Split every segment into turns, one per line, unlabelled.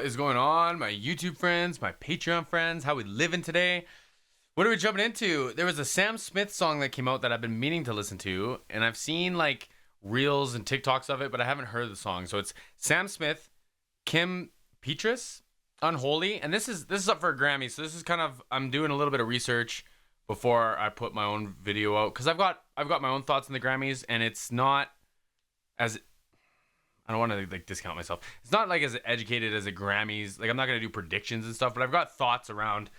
is going on, my YouTube friends, my Patreon friends? How we living today? What are we jumping into? There was a Sam Smith song that came out that I've been meaning to listen to, and I've seen like reels and TikToks of it, but I haven't heard the song. So it's Sam Smith, PETRAS, Unholy, and this is up for a Grammy. So this is kind of, I'm doing a little bit of research before I put my own video out, because I've got my own thoughts on the Grammys, and it's not as, I don't want to like discount myself. It's not like as educated as a Grammys. Like I'm not gonna do predictions and stuff, but I've got thoughts around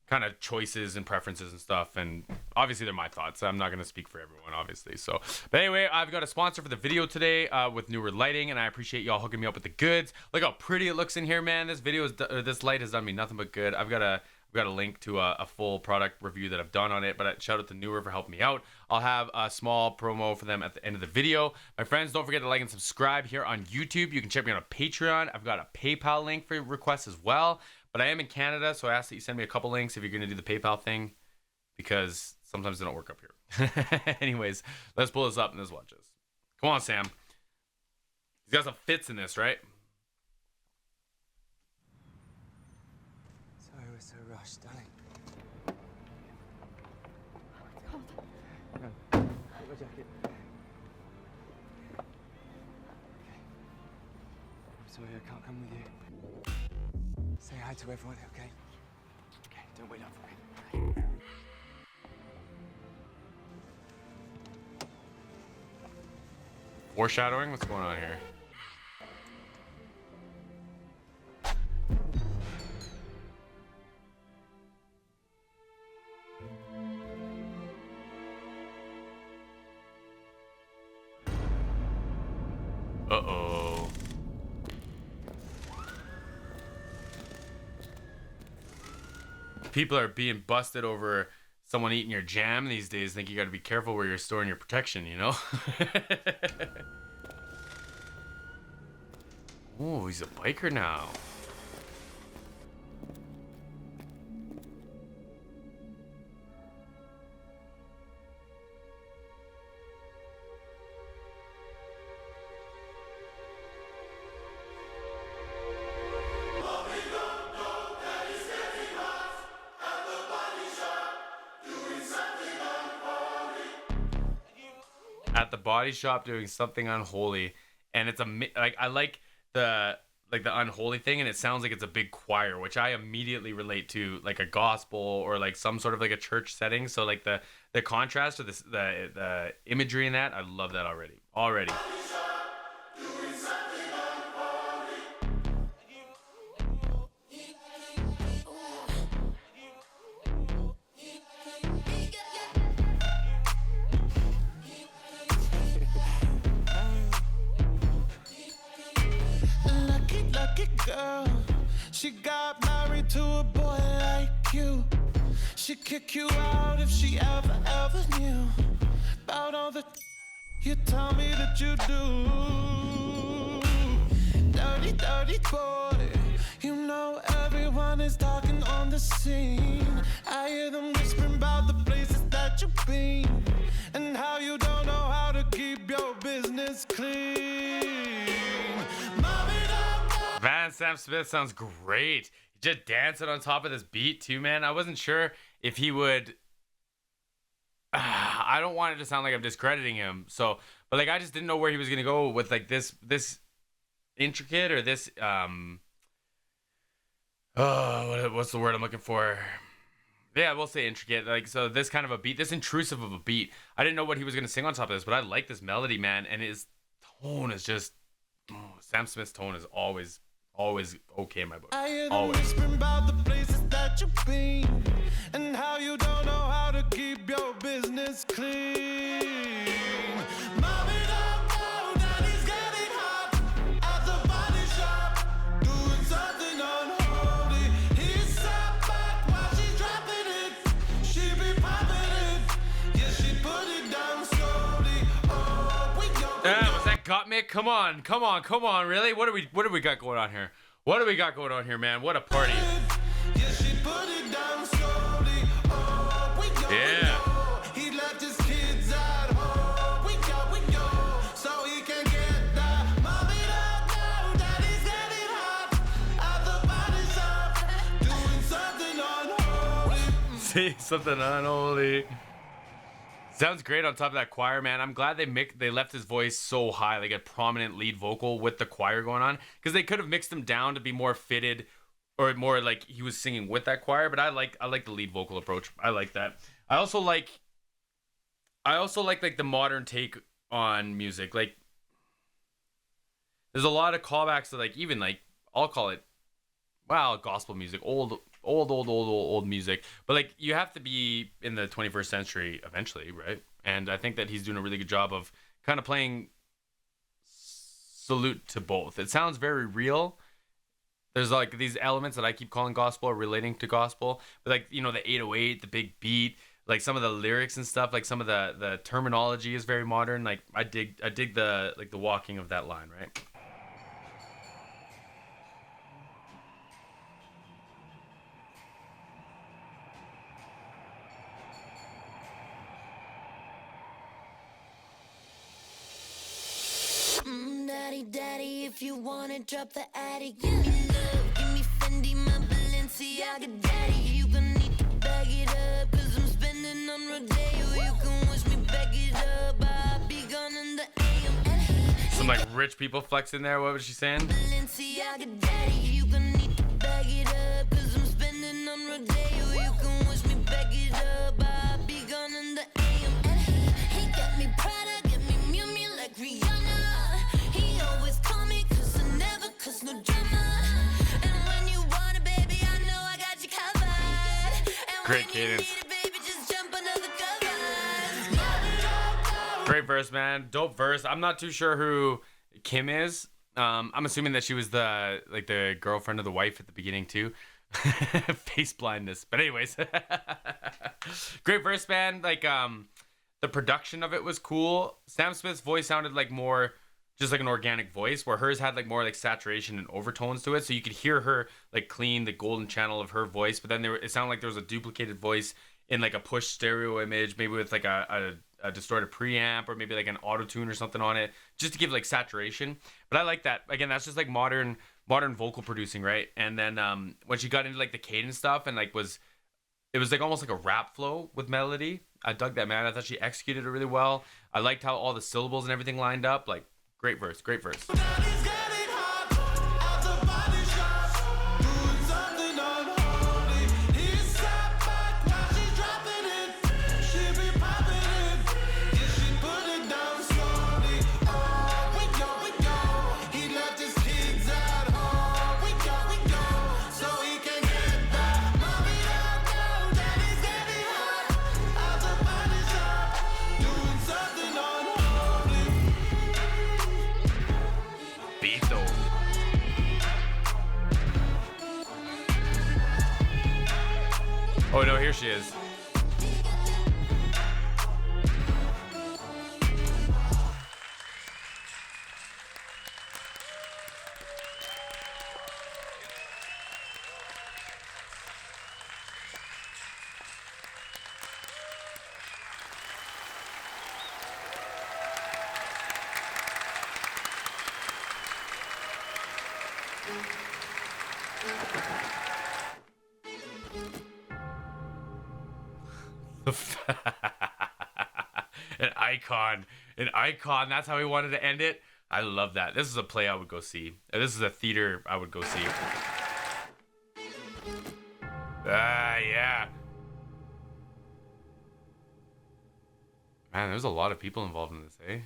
kind of choices and preferences and stuff. And obviously they're my thoughts. I'm not gonna speak for everyone, obviously. So, but anyway, I've got a sponsor for the video today with newer lighting, and I appreciate y'all hooking me up with the goods. Look how pretty it looks in here, man. This this light has done me nothing but good. I've got a link to a full product review that I've done on it, but shout out to Newer for helping me out. I'll have a small promo for them at the end of the video. My friends, don't forget to like and subscribe here on YouTube. You can check me out on Patreon. I've got a PayPal link for requests as well, but I am in Canada, so I ask that you send me a couple links if you're going to do the PayPal thing, because sometimes they don't work up here. Anyways, let's pull this up and let's watch this. Come on, Sam. He's got some fits in this, right?
Sorry we're so rushed, darling. No, get my jacket. Okay. I'm sorry I can't come with you. Say hi to everyone, okay? Okay, don't wait up for me.
Foreshadowing? What's going on here? Uh-oh. People are being busted over someone eating your jam these days. Think you got to be careful where you're storing your protection, you know? Oh, he's a biker now. At the body shop doing something unholy, and it's like I like the unholy thing, and it sounds like it's a big choir, which I immediately relate to like a gospel or like some sort of like a church setting. So like the contrast or the imagery in that, I love that already.
Girl, she got married to a boy like you. She'd kick you out if she ever knew about all the you tell me that you do. Dirty, dirty boy. You know everyone is talking on the scene. I hear them whispering about the places that you've been and how you don't know how to keep your business clean.
Man, Sam Smith sounds great. Just dancing on top of this beat too, man. I wasn't sure if he would. I don't want it to sound like I'm discrediting him. So, but like I just didn't know where he was gonna go with like this intricate or this what's the word I'm looking for? Yeah, we'll say intricate. Like, so this kind of a beat, this intrusive of a beat. I didn't know what he was gonna sing on top of this, but I like this melody, man. And his tone is just Sam Smith's tone is always okay in my book. Always.
Whispering about the places that you've been and how you don't know how to keep your business clean. Mommy don't know that he's getting hot at the body shop, doing something unholy. He sat back while she's dropping it. She be popping it. Yeah, she put it down slowly. Oh, we go.
Was that got me? Come on, really? What do we got going on here? What do we got going on here, man? What a party.
Yeah, she put it down slowly. Oh, we go,
yeah.
He left his kids at home. We go, so he can get that. Mommy don't know that he's getting hot at the
Say something unholy. Sounds great on top of that choir, man. I'm glad they left his voice so high, like a prominent lead vocal with the choir going on, because they could have mixed him down to be more fitted, or more like he was singing with that choir. But I like the lead vocal approach. I like that. I also like the modern take on music. Like, there's a lot of callbacks to, like, even like, I'll call it, wow, gospel music, old music. But like, you have to be in the 21st century eventually, right? And I think that he's doing a really good job of kind of playing salute to both. It sounds very real. There's like these elements that I keep calling gospel or relating to gospel, but like, you know, the 808, the big beat, like some of the lyrics and stuff, like some of the terminology is very modern. Like I dig the like the walking of that line, right?
Daddy, if you wanna drop the addy, give me love, give me Fendi, my Balenciaga daddy. You gonna need to bag it up, cause I'm spending on Rodeo. You can wish me back it up, I'll be gone in the AM.
Some like rich people flexing there. What was she saying?
Balenciaga daddy, you gonna need to bag it up, cause I'm spending on Rodeo. You can wish me back it up, I'll be gone in the AM. He got me Prada, got me Miu Miu like Rihanna. No drama. And when you want it, baby, I know I got you covered. And
great cadence.
It, baby, just jump under the covers.
Great verse, man. Dope verse. I'm not too sure who Kim is. I'm assuming that she was the girlfriend of the wife at the beginning too. Face blindness. But anyways, great verse, man. Like the production of it was cool. Sam Smith's voice sounded like more just like an organic voice, where hers had like more like saturation and overtones to it, so you could hear her like clean the golden channel of her voice. But then it sounded like there was a duplicated voice in like a push stereo image, maybe with like a distorted preamp, or maybe like an auto tune or something on it, just to give like saturation. But I like that. Again, that's just like modern vocal producing, right? And then when she got into like the cadence stuff and like it was like almost like a rap flow with melody. I dug that, man. I thought she executed it really well. I liked how all the syllables and everything lined up. Like, great verse, great verse. Oh no, here she is. An icon. That's how he wanted to end it. I love that. This is a play I would go see. This is a theater I would go see. Yeah. Man, there's a lot of people involved in this, eh?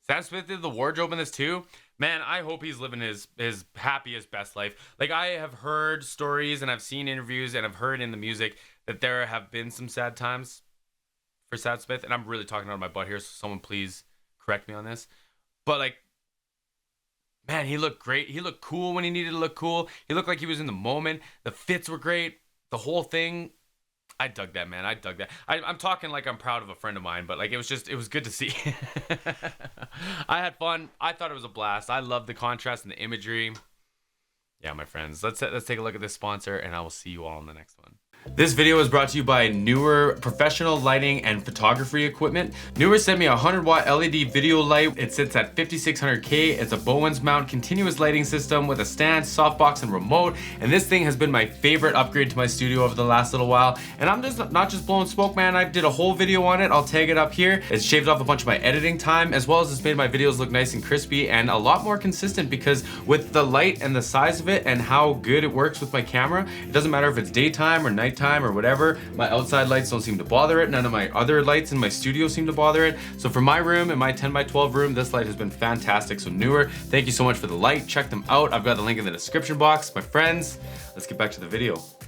Sam Smith did the wardrobe in this too. Man, I hope he's living his happiest, best life. Like, I have heard stories and I've seen interviews and I've heard in the music that there have been some sad times for Sam Smith, and I'm really talking out of my butt here, so someone please correct me on this. But like, man, he looked great. He looked cool when he needed to look cool. He looked like he was in the moment. The fits were great. The whole thing, I dug that, man. I dug that. I'm talking like I'm proud of a friend of mine, but like, it was good to see. I had fun. I thought it was a blast. I love the contrast and the imagery. Yeah, my friends, let's take a look at this sponsor, and I will see you all in the next one. This video is brought to you by Newer Professional Lighting and Photography Equipment. Newer sent me a 100-watt LED video light. It sits at 5600K. It's a Bowens mount continuous lighting system with a stand, softbox, and remote. And this thing has been my favorite upgrade to my studio over the last little while. And I'm just not just blowing smoke, man. I did a whole video on it. I'll tag it up here. It's shaved off a bunch of my editing time, as well as it's made my videos look nice and crispy and a lot more consistent, because with the light and the size of it and how good it works with my camera, it doesn't matter if it's daytime or nighttime or whatever, my outside lights don't seem to bother it. None of my other lights in my studio seem to bother it. So for my room and my 10x12 room, this light has been fantastic. So Newer, thank you so much for the light. Check them out. I've got the link in the description box. My friends, let's get back to the video.